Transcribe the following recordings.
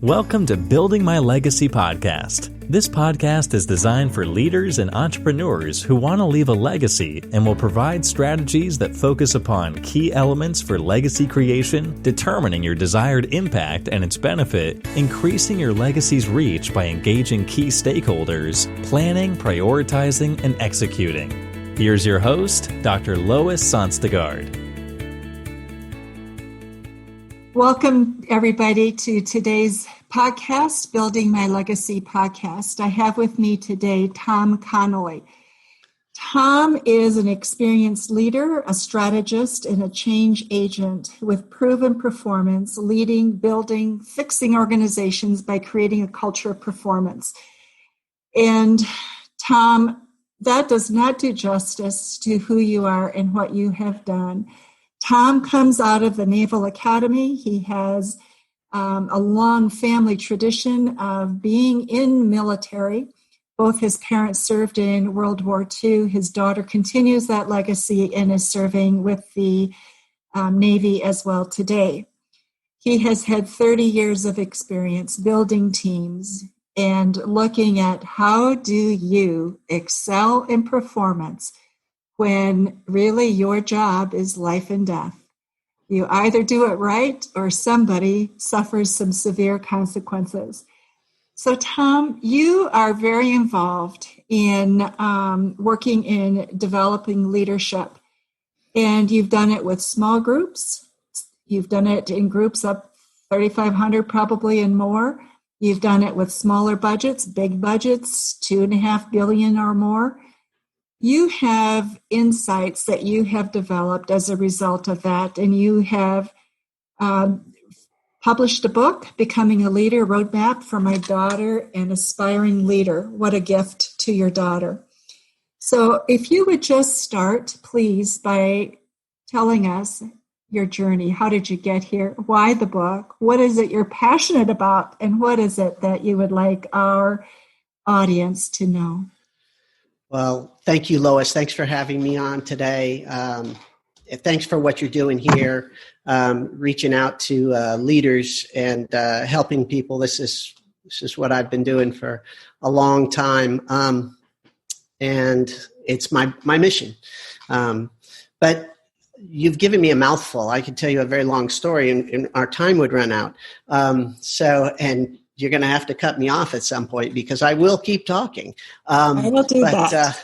Welcome to Building My Legacy podcast. This podcast is designed for leaders and entrepreneurs who want to leave a legacy and will provide strategies that focus upon key elements for legacy creation, determining your desired impact and its benefit, increasing your legacy's reach by engaging key stakeholders, planning, prioritizing, and executing. Here's your host, Dr. Lois Sonstegard. Welcome, everybody, to today's podcast, Building My Legacy podcast. I have with me today Tom Connally. Tom is an experienced leader, a strategist, and a change agent with proven performance, leading, building, fixing organizations by creating a culture of performance. And Tom, that does not do justice to who you are and what you have done. Tom comes out of the Naval Academy. He has a long family tradition of being in military. Both his parents served in World War II. His daughter continues that legacy and is serving with the Navy as well today. He has had 30 years of experience building teams and looking at how do you excel in performance when really your job is life and death. You either do it right or somebody suffers some severe consequences. So, Tom, you are very involved in working in developing leadership, and you've done it with small groups. You've done it in groups up 3,500 probably and more. You've done it with smaller budgets, big budgets, $2.5 billion or more. You have insights that you have developed as a result of that, and you have published a book, Becoming a Leader, Roadmap for My Daughter, an Aspiring Leader. What a gift to your daughter. So if you would just start, please, by telling us your journey. How did you get here? Why the book? What is it you're passionate about? And what is it that you would like our audience to know? Well, thank you, Lois. Thanks for having me on today. Thanks for what you're doing here, reaching out to leaders and helping people. This is what I've been doing for a long time, and it's my mission. But you've given me a mouthful. I could tell you a very long story, and our time would run out. And you're going to have to cut me off at some point because I will keep talking. I will do that.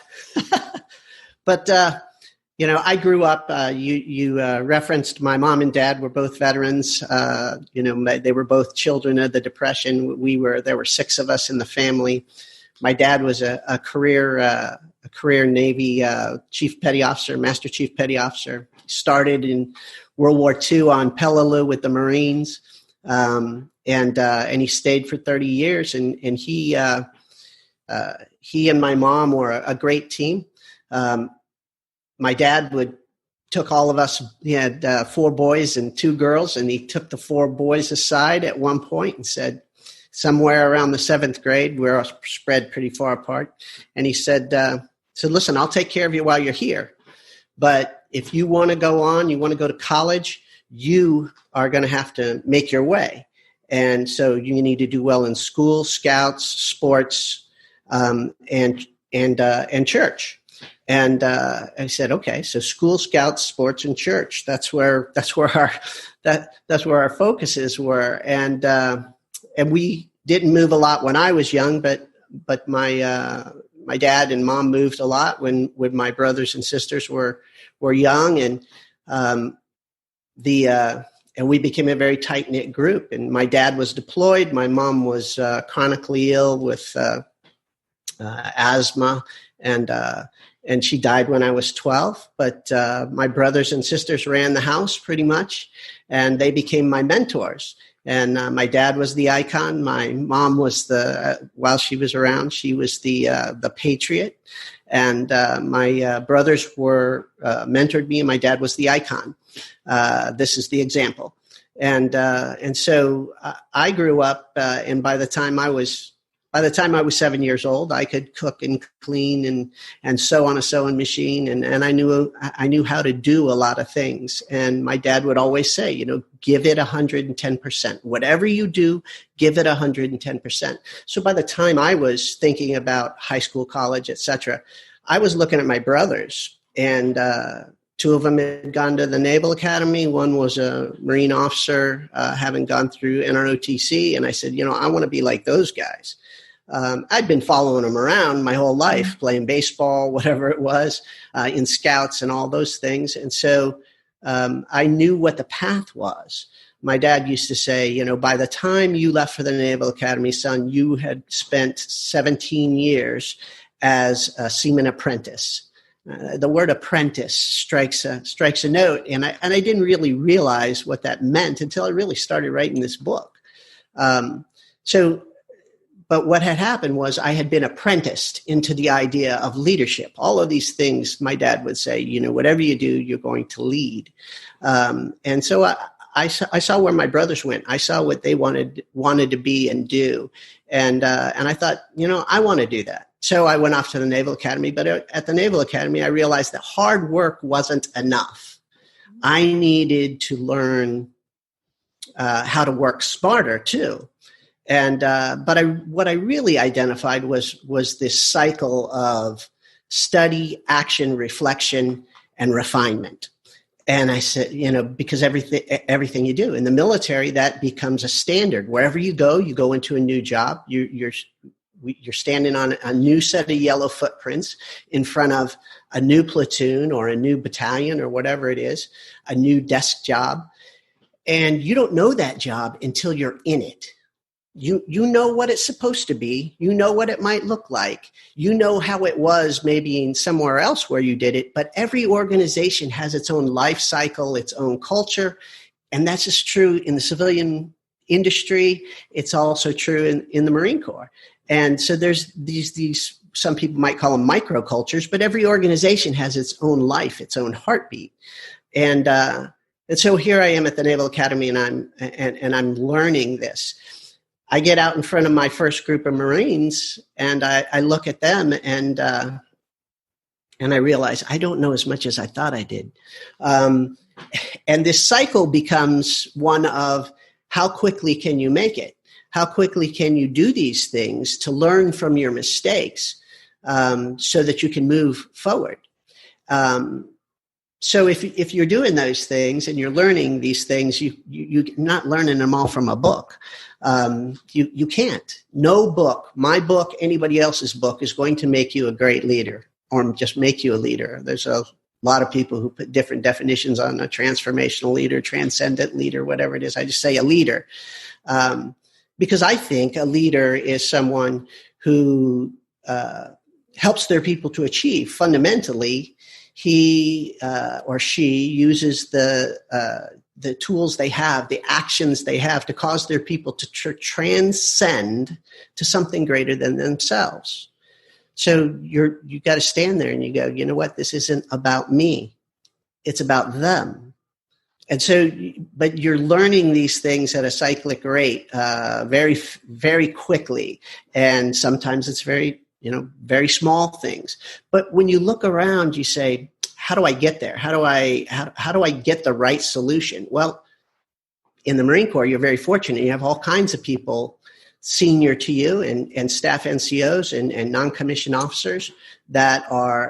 But I grew up, you referenced my mom and dad were both veterans. They were both children of the Depression. There were 6 of us in the family. My dad was a career Navy chief petty officer, master chief petty officer. Started in World War II on Peleliu with the Marines. And he stayed for 30 years, and he and my mom were a great team. My dad took all of us. He had 4 boys and 2 girls, and he took the 4 boys aside at one point and said, somewhere around the 7th grade, we're spread pretty far apart, and he said, listen, I'll take care of you while you're here, but if you want to go on, you want to go to college, you are going to have to make your way. And so you need to do well in school, scouts, sports, and church. And I said, okay, so school, scouts, sports, and church. That's where our focuses were. And we didn't move a lot when I was young, but my dad and mom moved a lot when my brothers and sisters were young, and and we became a very tight-knit group. And my dad was deployed. My mom was chronically ill with asthma, and she died when I was 12. But my brothers and sisters ran the house pretty much, and they became my mentors. And my dad was the icon. My mom was while she was around, she was the patriot. And my brothers were mentored me, and my dad was the icon. This is the example. And so I grew up, and by the time I was by the time I was 7 years old, I could cook and clean and sew on a sewing machine. And I knew how to do a lot of things. And my dad would always say, give it 110%. Whatever you do, give it 110%. So by the time I was thinking about high school, college, etc., I was looking at my brothers, and two of them had gone to the Naval Academy. One was a Marine officer, having gone through NROTC. And I said, I want to be like those guys. I'd been following them around my whole life, playing baseball, whatever it was, in scouts and all those things. And so I knew what the path was. My dad used to say, by the time you left for the Naval Academy, son, you had spent 17 years as a seaman apprentice. The word apprentice strikes a note, and I didn't really realize what that meant until I really started writing this book. But what had happened was I had been apprenticed into the idea of leadership. All of these things, my dad would say, whatever you do, you're going to lead. And so I saw where my brothers went. I saw what they wanted to be and do. And I thought, I want to do that. So I went off to the Naval Academy. But at the Naval Academy, I realized that hard work wasn't enough. I needed to learn how to work smarter too. And what I really identified was this cycle of study, action, reflection, and refinement. And I said, because everything you do in the military, that becomes a standard. Wherever you go into a new job. You're standing on a new set of yellow footprints in front of a new platoon or a new battalion or whatever it is, a new desk job, and you don't know that job until you're in it. You know what it's supposed to be. You know what it might look like. You know how it was maybe in somewhere else where you did it. But every organization has its own life cycle, its own culture. And that's just true in the civilian industry. It's also true in the Marine Corps. And so there's these some people might call them microcultures, but every organization has its own life, its own heartbeat. And so here I am at the Naval Academy, and I'm learning this. I get out in front of my first group of Marines, and I look at them, and I realize I don't know as much as I thought I did. And this cycle becomes one of how quickly can you make it? How quickly can you do these things to learn from your mistakes so that you can move forward? So if you're doing those things and you're learning these things, you're not learning them all from a book. You can't. No book, my book, anybody else's book is going to make you a great leader or just make you a leader. There's a lot of people who put different definitions on a transformational leader, transcendent leader, whatever it is. I just say a leader. Because I think a leader is someone who helps their people to achieve. Fundamentally, he or she uses the tools they have, the actions they have to cause their people to transcend to something greater than themselves. So you got to stand there and you go, you know what? This isn't about me. It's about them. And so, but you're learning these things at a cyclic rate, very, very quickly. And sometimes it's very small things. But when you look around, you say, how do I get there? How do I get the right solution? Well, in the Marine Corps, you're very fortunate. You have all kinds of people senior to you and staff NCOs and non-commissioned officers that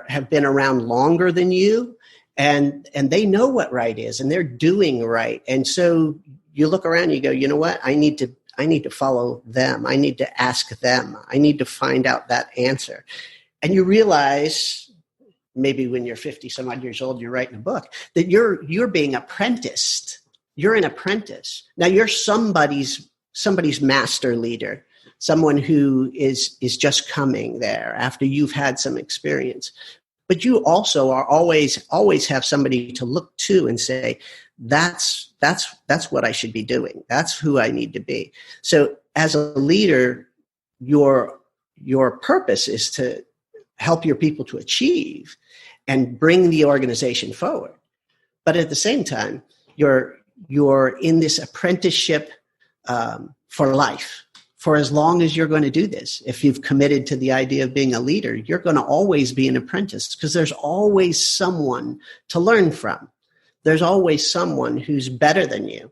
have been around longer than you. And they know what right is, and they're doing right. And so you look around and you go, you know what? I need to follow them. I need to ask them. I need to find out that answer. And you realize, maybe when you're 50 some odd years old, you're writing a book, that you're being apprenticed. You're an apprentice. Now you're somebody's master leader, someone who is just coming there after you've had some experience. But you also are always have somebody to look to and say, that's what I should be doing. That's who I need to be. So as a leader, your purpose is to help your people to achieve and bring the organization forward. But at the same time, you're in this apprenticeship for life, for as long as you're going to do this. If you've committed to the idea of being a leader, you're going to always be an apprentice because there's always someone to learn from. There's always someone who's better than you.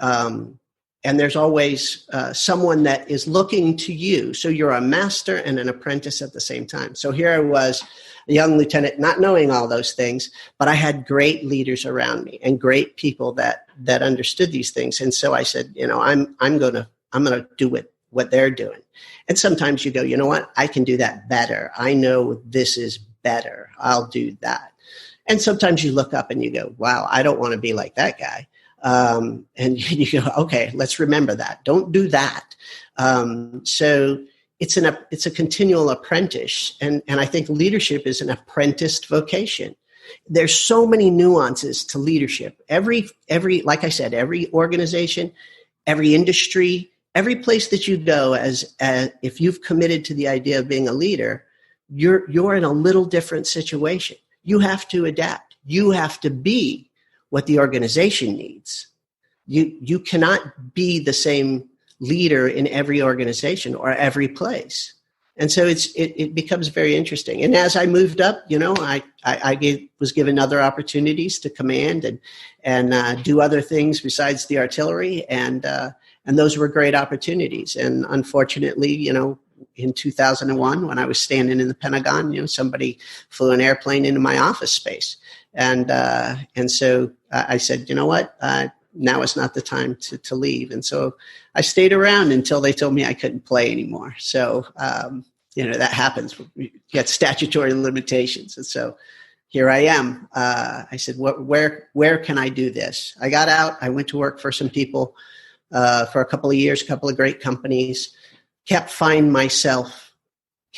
And there's always someone that is looking to you. So you're a master and an apprentice at the same time. So here I was, a young lieutenant, not knowing all those things, but I had great leaders around me and great people that understood these things. And so I said, I'm going to do what they're doing. And sometimes you go, you know what? I can do that better. I know this is better. I'll do that. And sometimes you look up and you go, wow, I don't want to be like that guy. And you go, okay, let's remember that. Don't do that. So it's a continual apprentice. And I think leadership is an apprenticed vocation. There's so many nuances to leadership. Every, like I said, every organization, every industry, every place that you go, as if you've committed to the idea of being a leader, you're in a little different situation. You have to adapt. You have to be what the organization needs. You cannot be the same leader in every organization or every place. And so it becomes very interesting. And as I moved up, I was given other opportunities to command and do other things besides the artillery. And those were great opportunities. And unfortunately, in 2001, when I was standing in the Pentagon, somebody flew an airplane into my office space. And so I said, you know what? Now is not the time to leave. And so I stayed around until they told me I couldn't play anymore. So, that happens. You get statutory limitations. And so here I am. I said, where can I do this? I got out. I went to work for some people for a couple of years, a couple of great companies, kept finding myself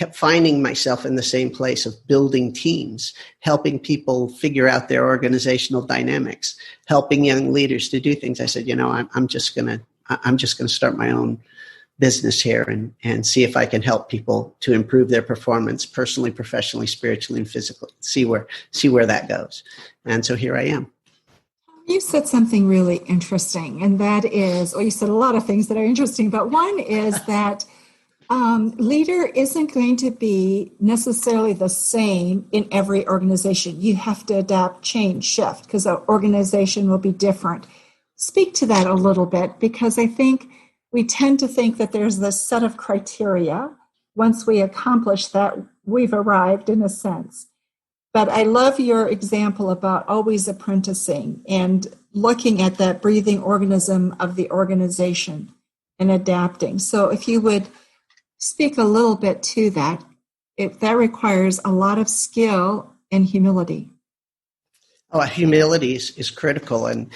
in the same place of building teams, helping people figure out their organizational dynamics, helping young leaders to do things. I said, I'm just going to start my own business here and see if I can help people to improve their performance personally, professionally, spiritually, and physically. See where that goes. And so here I am. You said something really interesting, and that is, you said a lot of things that are interesting, but one is that leader isn't going to be necessarily the same in every organization. You have to adapt, change, shift, because our organization will be different. Speak to that a little bit, because I think we tend to think that there's this set of criteria. Once we accomplish that, we've arrived in a sense. But I love your example about always apprenticing and looking at that breathing organism of the organization and adapting. So if you would speak a little bit to that, that requires a lot of skill and humility. Oh, humility is critical, and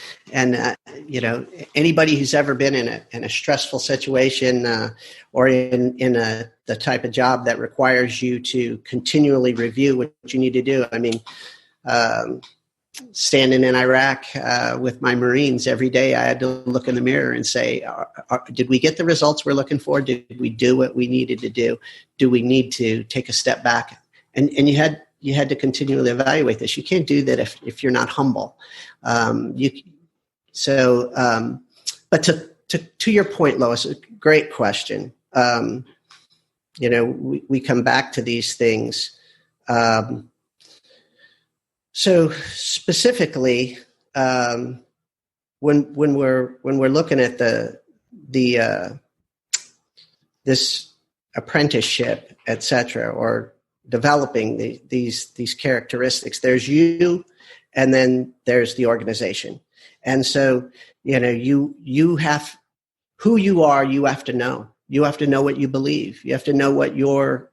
anybody who's ever been in a stressful situation or in the type of job that requires you to continually review what you need to do. I mean, standing in Iraq with my Marines every day, I had to look in the mirror and say, did we get the results we're looking for? Did we do what we needed to do? Do we need to take a step back? And you had to continually evaluate this. You can't do that if you're not humble. But to your point, Lois, a great question. We come back to these things. So specifically, when we're looking at this apprenticeship, et cetera, or developing these characteristics, there's you, and then there's the organization. And so, you have who you are. You have to know. You have to know what you believe. You have to know what your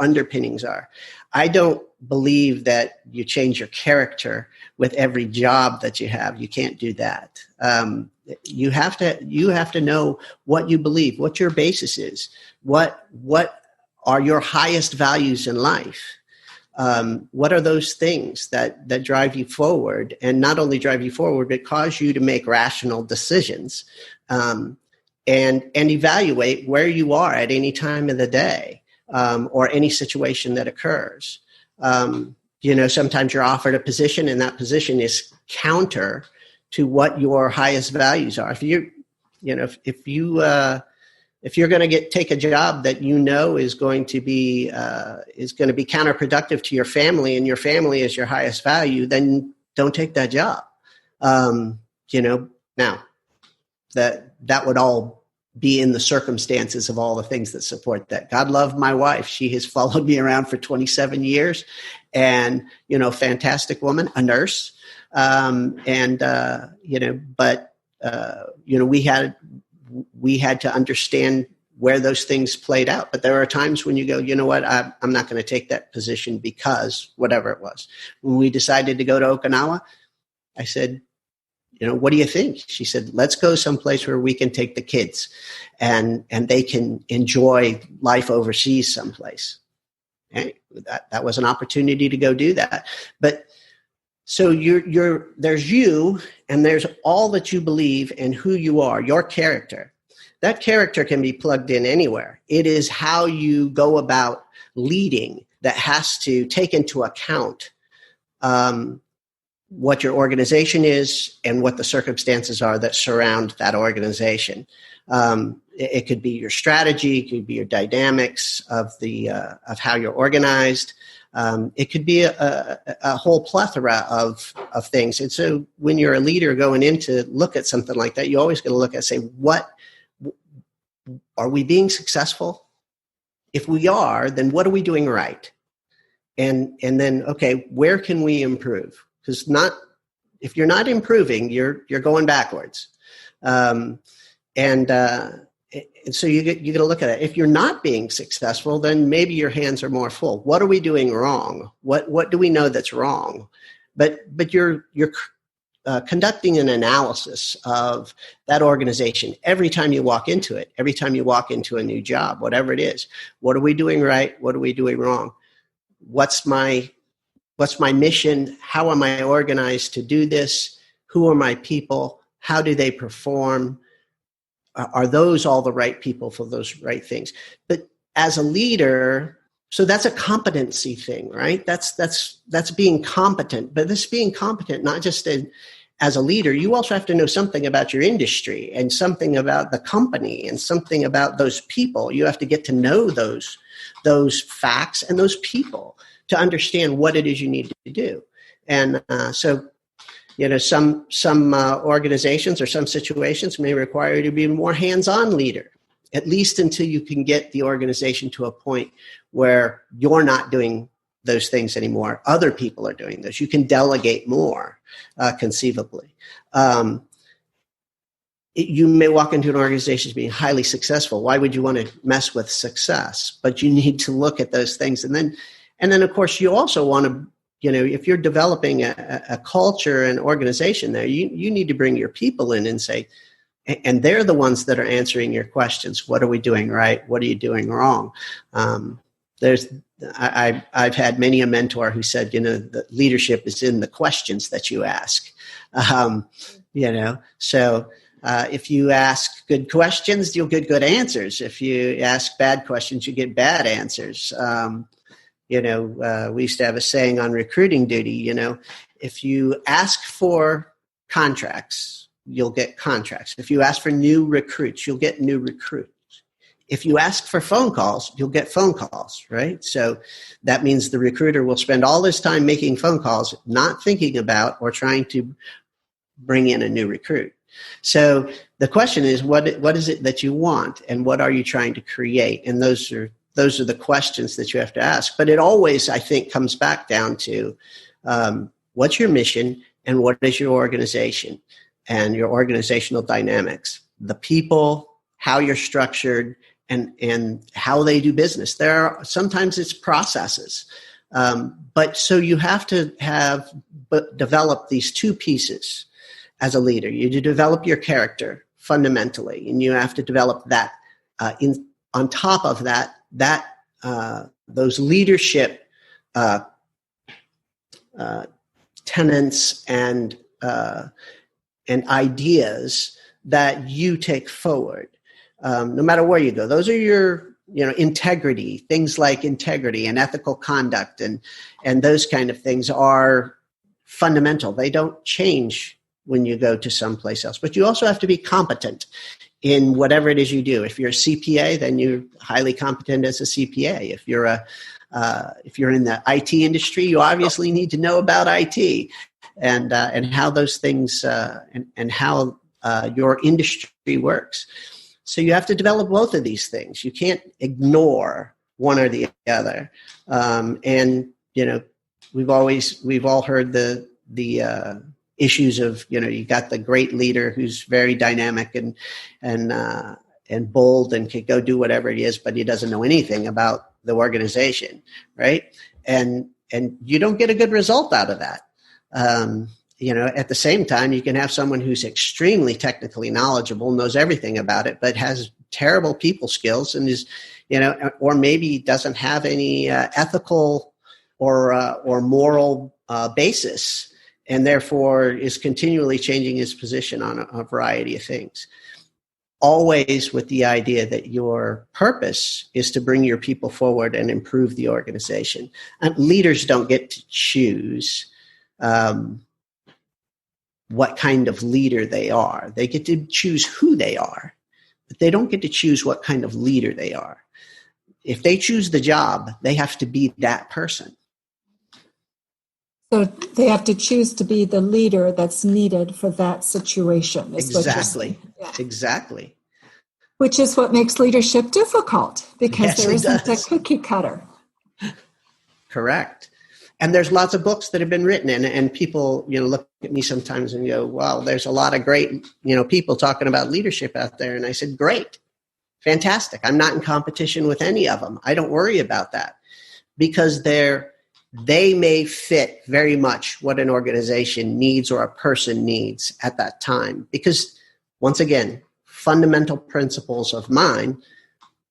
underpinnings are. I don't believe that you change your character with every job that you have. You can't do that. You have to know what you believe, what your basis is, what are your highest values in life. What are those things that drive you forward, and not only drive you forward, but cause you to make rational decisions, and evaluate where you are at any time of the day, or any situation that occurs. Sometimes you're offered a position, and that position is counter to what your highest values are. If you If you're going to take a job that you know is going to be counterproductive to your family, and your family is your highest value, then don't take that job. Now that would all be in the circumstances of all the things that support that. God love my wife. She has followed me around for 27 years, and, fantastic woman, a nurse. We had to understand where those things played out. But there are times when you go, you know what, I'm not going to take that position because whatever it was. When we decided to go to Okinawa, I said, what do you think? She said, let's go someplace where we can take the kids and they can enjoy life overseas someplace. And that was an opportunity to go do that. But so there's you, and there's all that you believe and who you are, your character. That character can be plugged in anywhere. It is how you go about leading that has to take into account what your organization is and what the circumstances are that surround that organization. It could be your strategy, it could be your dynamics of how you're organized. It could be a whole plethora of things. And so when you're a leader going in to look at something like that, you always got to look at, say, what are we being successful? If we are, then what are we doing right? And then, okay, where can we improve? Because if you're not improving, you're going backwards. And so you got to look at it. If you're not being successful, then maybe your hands are more full. What are we doing wrong? What do we know that's wrong? But you're conducting an analysis of that organization every time you walk into it, every time you walk into a new job, whatever it is. What are we doing right? What are we doing wrong? What's my mission? How am I organized to do this? Who are my people? How do they perform? Are those all the right people for those right things? But as a leader, so that's a competency thing, right? That's being competent. But this being competent, not just as a leader, you also have to know something about your industry and something about the company and something about those people. You have to get to know those facts and those people to understand what it is you need to do. And some organizations or some situations may require you to be a more hands-on leader, at least until you can get the organization to a point where you're not doing those things anymore. Other people are doing those. You can delegate more, conceivably. You may walk into an organization as being highly successful. Why would you want to mess with success? But you need to look at those things. And then of course, you also want to, if you're developing a culture and organization there, you need to bring your people in and say, and they're the ones that are answering your questions. What are we doing right? What are you doing wrong? I've had many a mentor who said, the leadership is in the questions that you ask. So if you ask good questions, you'll get good answers. If you ask bad questions, you get bad answers. We used to have a saying on recruiting duty, if you ask for contracts, you'll get contracts. If you ask for new recruits, you'll get new recruits. If you ask for phone calls, you'll get phone calls, right? So that means the recruiter will spend all his time making phone calls, not thinking about or trying to bring in a new recruit. So the question is, what is it that you want, and what are you trying to create? And those are the questions that you have to ask. But it always, I think, comes back down to what's your mission and what is your organization and your organizational dynamics, the people, how you're structured, and how they do business. Sometimes it's processes. But so you have to develop these two pieces as a leader. You develop your character fundamentally, and you have to develop that on top of that those leadership tenets and ideas that you take forward, no matter where you go. Those are your, integrity. Things like integrity and ethical conduct and those kind of things are fundamental. They don't change when you go to someplace else. But you also have to be competent in whatever it is you do. If you're a CPA, then you're highly competent as a CPA. If you're in the IT industry, you obviously need to know about IT and how those things and how your industry works. So you have to develop both of these things. You can't ignore one or the other. And we've all heard the issues of, you got the great leader who's very dynamic and bold and can go do whatever it is, but he doesn't know anything about the organization, right? And you don't get a good result out of that. At the same time, you can have someone who's extremely technically knowledgeable, knows everything about it, but has terrible people skills and is, or maybe doesn't have any ethical or moral basis, and therefore is continually changing his position on a variety of things. Always with the idea that your purpose is to bring your people forward and improve the organization. And leaders don't get to choose what kind of leader they are. They get to choose who they are, but they don't get to choose what kind of leader they are. If they choose the job, they have to be that person. So they have to choose to be the leader that's needed for that situation. Exactly. Yeah. Exactly. Which is what makes leadership difficult, because there isn't a cookie cutter. Correct. And there's lots of books that have been written, and people, look at me sometimes and go, wow, there's a lot of great, people talking about leadership out there. And I said, great, fantastic. I'm not in competition with any of them. I don't worry about that, because they may fit very much what an organization needs or a person needs at that time. Because once again, fundamental principles of mine: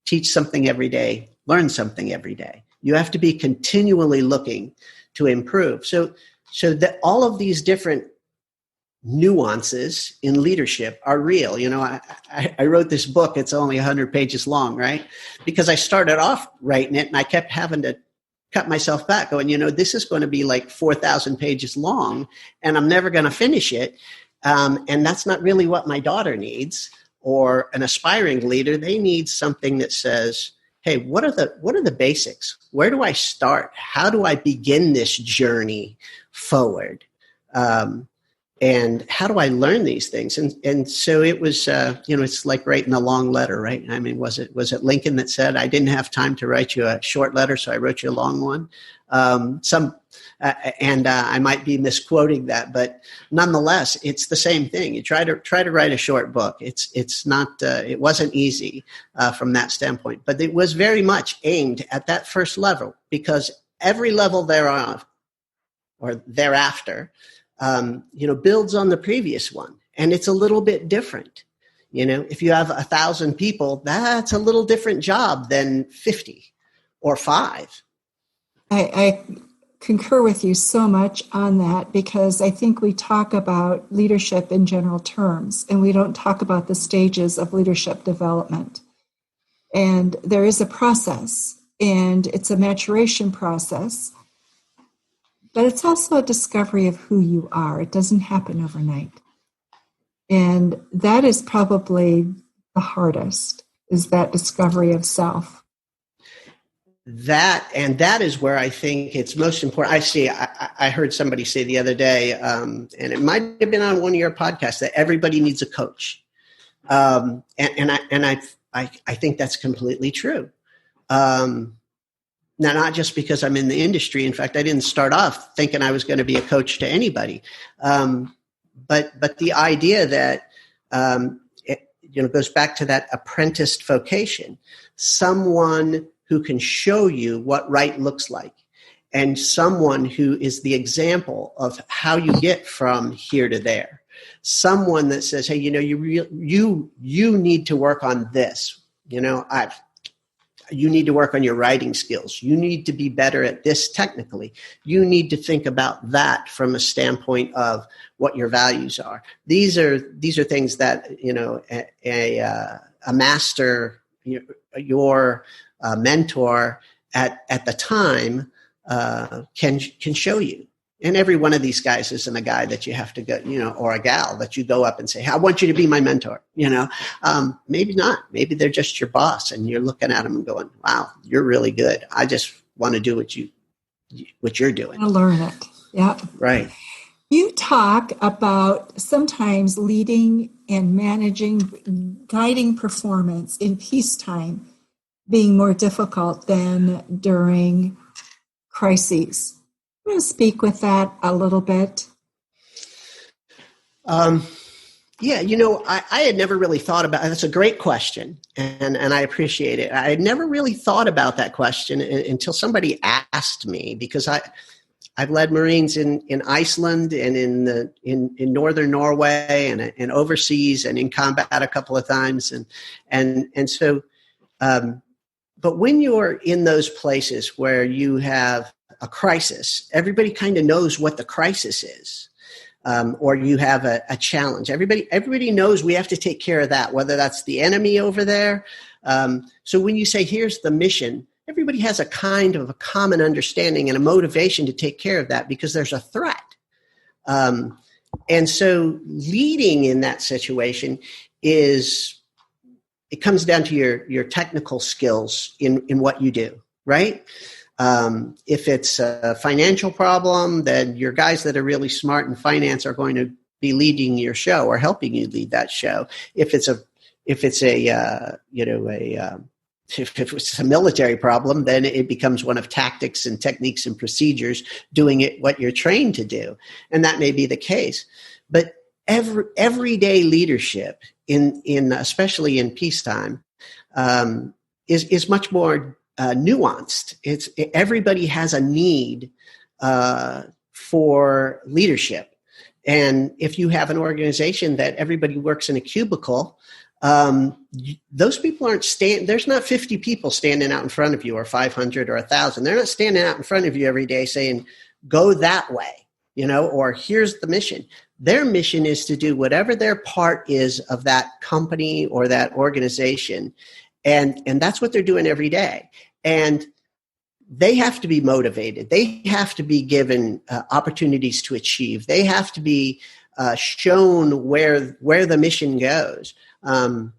teach something every day, learn something every day. You have to be continually looking to improve. So that all of these different nuances in leadership are real. I wrote this book. It's only 100 pages long, right? Because I started off writing it and I kept having to cut myself back going, this is going to be like 4,000 pages long and I'm never going to finish it. And that's not really what my daughter needs, or an aspiring leader. They need something that says, hey, what are the basics? Where do I start? How do I begin this journey forward? And how do I learn these things? And so it was, it's like writing a long letter, right? I mean, was it Lincoln that said, I didn't have time to write you a short letter, so I wrote you a long one? I might be misquoting that, but nonetheless, it's the same thing. You try to write a short book. It's not, it wasn't easy from that standpoint, but it was very much aimed at that first level, because every level thereof or thereafter, builds on the previous one, and it's a little bit different. If you have 1,000 people, that's a little different job than 50 or 5. I concur with you so much on that, because I think we talk about leadership in general terms, and we don't talk about the stages of leadership development. And there is a process, and it's a maturation process, but it's also a discovery of who you are. It doesn't happen overnight. And that is probably the hardest, is that discovery of self. That is where I think it's most important. I heard somebody say the other day, and it might have been on one of your podcasts, that everybody needs a coach. And I think that's completely true. Now, not just because I'm in the industry. In fact, I didn't start off thinking I was going to be a coach to anybody. But the idea that, it goes back to that apprenticed vocation, someone who can show you what right looks like, and someone who is the example of how you get from here to there. Someone that says, hey, you need to work on this. You need to work on your writing skills. You need to be better at this technically. You need to think about that from a standpoint of what your values are. These are things that, a master, your mentor at the time can show you. And every one of these guys isn't a guy that you have to go, or a gal that you go up and say, I want you to be my mentor. Maybe not. Maybe they're just your boss and you're looking at them and going, wow, you're really good. I just want to do what you're doing. I learn it. Yeah. Right. You talk about sometimes leading and managing, guiding performance in peacetime being more difficult than during crises. I'm going to speak with that a little bit. I had never really thought about it. That's a great question, and I appreciate it. I had never really thought about that question until somebody asked me, because I've led Marines in Iceland and in northern Norway and overseas and in combat a couple of times, and so. But when you're in those places where you have a crisis, everybody kind of knows what the crisis is, or you have a challenge. Everybody knows we have to take care of that, whether that's the enemy over there. So when you say, here's the mission, everybody has a kind of a common understanding and a motivation to take care of that because there's a threat. And so leading in that situation it comes down to your technical skills in what you do, right? If it's a financial problem, then your guys that are really smart in finance are going to be leading your show or helping you lead that show. If it's a military problem, then it becomes one of tactics and techniques and procedures, doing it what you're trained to do, and that may be the case. But everyday leadership in especially in peacetime is much more nuanced. Everybody has a need for leadership, and if you have an organization that everybody works in a cubicle, those people aren't there's not 50 people standing out in front of you, or 500 or 1,000. They're not standing out in front of you every day saying, go that way, or here's the mission. Their mission is to do whatever their part is of that company or that organization. And that's what they're doing every day. And they have to be motivated. They have to be given opportunities to achieve. They have to be shown where the mission goes. And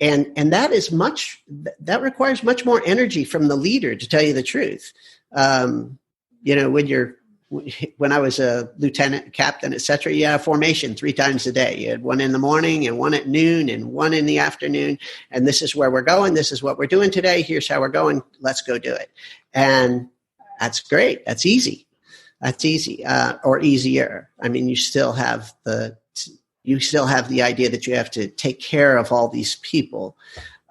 that requires much more energy from the leader, to tell you the truth. When I was a lieutenant, captain, et cetera, you had a formation 3 times a day. You had one in the morning and one at noon and one in the afternoon. And this is where we're going. This is what we're doing today. Here's how we're going. Let's go do it. And that's great. That's easy. That's easy, or easier. I mean, you still have the idea that you have to take care of all these people.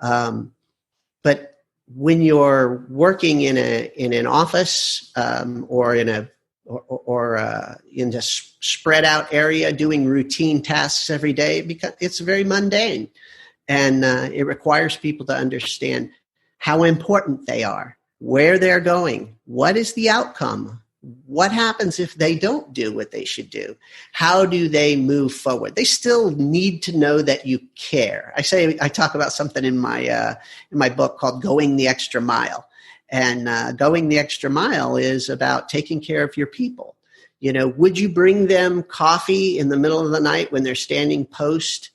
But when you're working in an office, or in a spread out area doing routine tasks every day, because it's very mundane, and it requires people to understand how important they are, where they're going, what is the outcome, what happens if they don't do what they should do, how do they move forward. They still need to know that you care. I talk about something in my book called Going the Extra Mile. And going the extra mile is about taking care of your people. Would you bring them coffee in the middle of the night when they're standing post,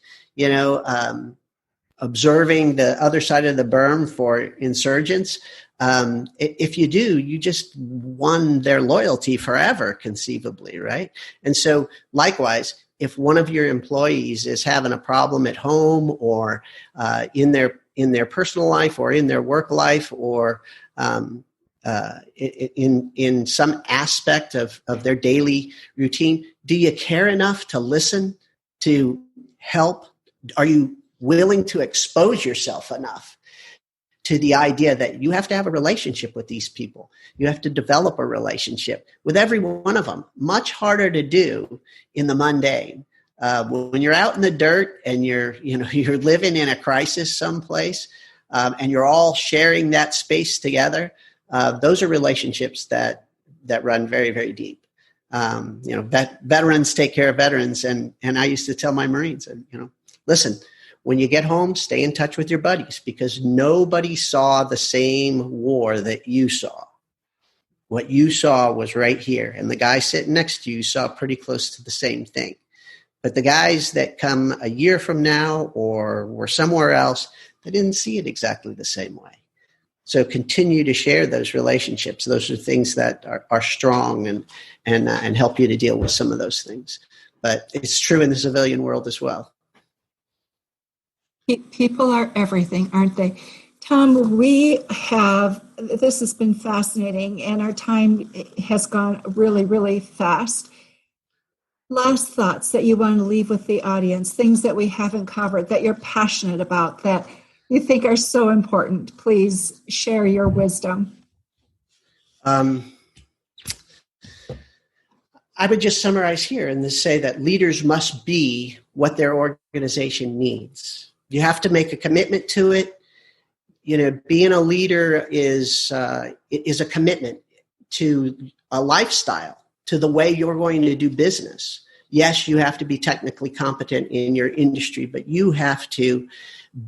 observing the other side of the berm for insurgents? If you do, you just won their loyalty forever, conceivably, right? And so likewise, if one of your employees is having a problem at home, or in their personal life, or in their work life, or in some aspect of their daily routine, do you care enough to listen, to help? Are you willing to expose yourself enough to the idea that you have to have a relationship with these people? You have to develop a relationship with every one of them. Much harder to do in the mundane. When you're out in the dirt and you're living in a crisis someplace, and you're all sharing that space together, those are relationships that run very, very deep. Veterans take care of veterans, and I used to tell my Marines, listen, when you get home, stay in touch with your buddies, because nobody saw the same war that you saw. what you saw was right here. And the guy sitting next to you saw pretty close to the same thing. But the guys that come a year from now or were somewhere else, they didn't see it exactly the same way. So continue to share those relationships. Those are things that are strong and help you to deal with some of those things. But it's true in the civilian world as well. People are everything, aren't they? Tom, this has been fascinating, and our time has gone really, really fast. Last thoughts that you want to leave with the audience, things that we haven't covered, that you're passionate about, that you think are so important. Please share your wisdom. I would just summarize here and say that leaders must be what their organization needs. You have to make a commitment to it. Being a leader is a commitment to a lifestyle, to the way you're going to do business. Yes, you have to be technically competent in your industry, but you have to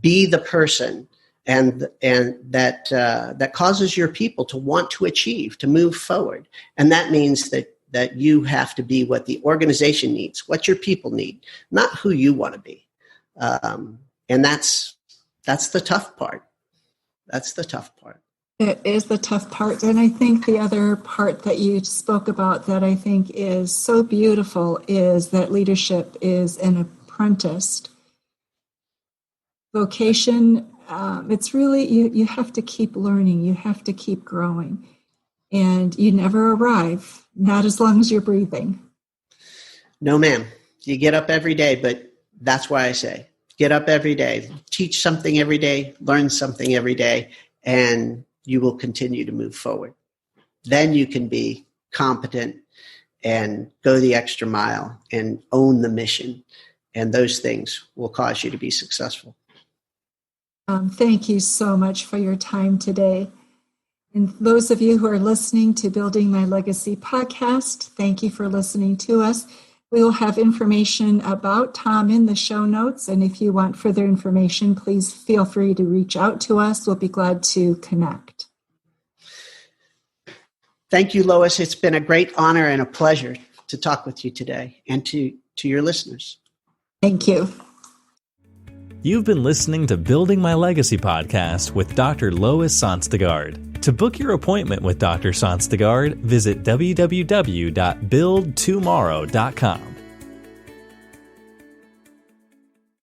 be the person and that causes your people to want to achieve, to move forward. And that means that you have to be what the organization needs, what your people need, not who you want to be. And that's the tough part. That's the tough part. It is the tough part. And I think the other part that you spoke about that I think is so beautiful is that leadership is an apprenticed vocation. It's really, you have to keep learning. You have to keep growing. And you never arrive, not as long as you're breathing. No, ma'am. You get up every day, but that's why I say, get up every day, teach something every day, learn something every day, and you will continue to move forward. Then you can be competent and go the extra mile and own the mission. And those things will cause you to be successful. Thank you so much for your time today. And those of you who are listening to Building My Legacy podcast, thank you for listening to us. We will have information about Tom in the show notes. And if you want further information, please feel free to reach out to us. We'll be glad to connect. Thank you, Lois. It's been a great honor and a pleasure to talk with you today and to your listeners. Thank you. You've been listening to Building My Legacy podcast with Dr. Lois Sonstegard. To book your appointment with Dr. Sonstegard, visit www.buildtomorrow.com.